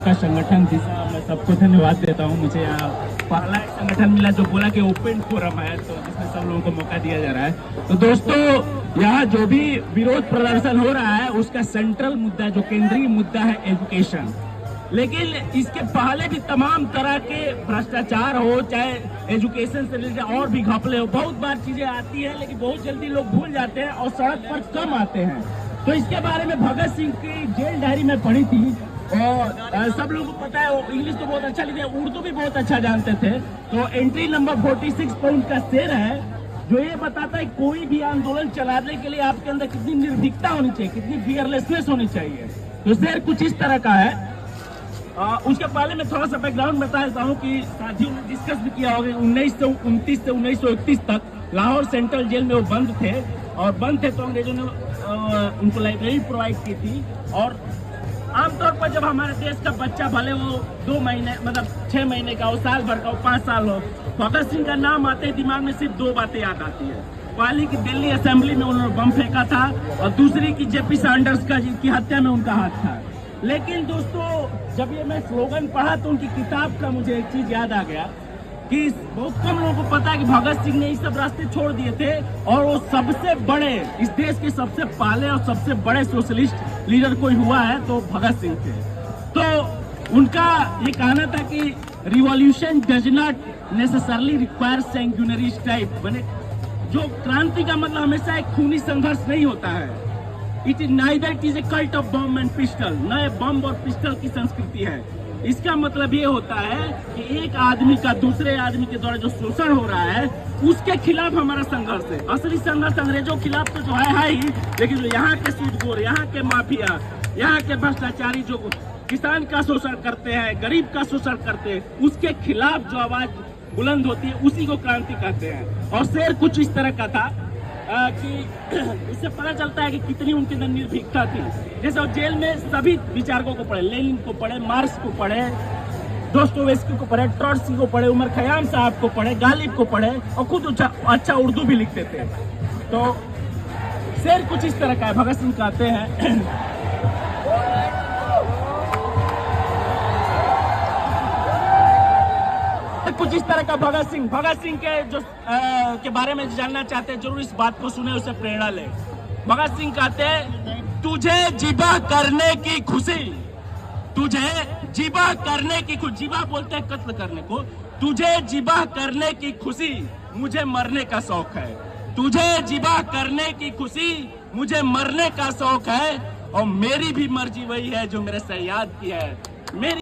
का संगठन दिशा, मैं सबको धन्यवाद देता हूँ। मुझे यहाँ पहला एक संगठन मिला जो बोला कि ओपन फोरम है, तो जिसमें सब लोगों को मौका दिया जा रहा है। तो दोस्तों, यहाँ जो भी विरोध प्रदर्शन हो रहा है उसका सेंट्रल मुद्दा, जो केंद्रीय मुद्दा है, एजुकेशन। लेकिन इसके पहले भी तमाम तरह के भ्रष्टाचार हो, चाहे एजुकेशन से रिलेटेड और भी घपले हो, बहुत बार चीजें आती है, लेकिन बहुत जल्दी लोग भूल जाते हैं और सड़क पर कम आते हैं। तो इसके बारे में भगत सिंह की जेल डायरी में पढ़ी थी और सब लोगों को पता है, वो इंग्लिश तो बहुत अच्छा लिखते हैं, उर्दू भी बहुत अच्छा जानते थे। तो एंट्री नंबर 46 पर उनका शेर है जो ये बताता है कोई भी आंदोलन चलाने के लिए आपके अंदर कितनी निर्भीकता होनी चाहिए, कितनी फियरलेसनेस होनी चाहिए। तो शेर कुछ इस तरह का है। उसके पहले मैं थोड़ा सा बैकग्राउंड बता देता हूँ कि साथियों ने डिस्कस भी किया होगा। 1929 से 1931 तक लाहौर सेंट्रल जेल में वो बंद थे, और बंद थे तो अंग्रेजों ने उनको लाइब्रेरी प्रोवाइड की थी। और आमतौर पर जब हमारे देश का बच्चा, भले वो 2 महीने मतलब 6 महीने का हो, साल भर का हो, 5 साल हो, भगत सिंह का नाम आते ही दिमाग में सिर्फ 2 बातें याद आती है। पहली की दिल्ली असेंबली में उन्होंने बम फेंका था, और दूसरी की जेपी सैंडर्स की हत्या में उनका हाथ था। लेकिन दोस्तों, जब ये मैं स्लोगन पढ़ा तो उनकी किताब का मुझे एक चीज याद आ गया कि बहुत कम लोगों को पता है कि भगत सिंह ने ये सब रास्ते छोड़ दिए थे, और वो सबसे बड़े, इस देश के सबसे पहले और सबसे बड़े सोशलिस्ट लीडर कोई हुआ है तो भगत सिंह थे। तो उनका ये कहना था कि revolution does not necessarily require sanguinary strike, बने जो क्रांति का मतलब हमेशा एक खूनी संघर्ष नहीं होता है। It is neither, it is a cult of bomb and pistol, न बम और पिस्टल की संस्कृति है। इसका मतलब ये होता है कि एक आदमी का दूसरे आदमी के द्वारा जो शोषण हो रहा है उसके खिलाफ हमारा संघर्ष है। असली संघर्ष अंग्रेजों के खिलाफ तो जो है ही, लेकिन जो यहाँ के सूदखोर, यहाँ के माफिया, यहाँ के भ्रष्टाचारी जो किसान का शोषण करते हैं, गरीब का शोषण करते हैं, उसके खिलाफ जो आवाज बुलंद होती है उसी को क्रांति कहते हैं। और शेर कुछ इस तरह का था कि इससे पता चलता है कि कितनी उनके अंदर निर्भीकता थी। जैसे वो जेल में सभी विचारकों को पढ़े, लेनिन को पढ़े, मार्क्स को पढ़े, दोस्तोयेव्स्की को पढ़े, ट्रॉट्स्की को पढ़े, उमर खयाम साहब को पढ़े, गालिब को पढ़े, और खुद अच्छा उर्दू भी लिखते थे। तो शेर कुछ इस तरह का है। भगत सिंह कहते हैं कुछ इस तरह का भगत सिंह के जो के बारे में जानना चाहते हैं, जरूर इस बात को सुने, उससे प्रेरणा ले। भगत सिंह कहते हैं, तुझे जिबा करने की खुशी, तुझे जिबा करने की खुशी, जिबा बोलते हैं कत्ल करने को, तुझे जिबा करने की खुशी, मुझे मरने का शौक है। तुझे जिबा करने की खुशी, मुझे मरने का शौक है, और मेरी भी मर्जी वही है जो मेरे सयाद की है। मेरी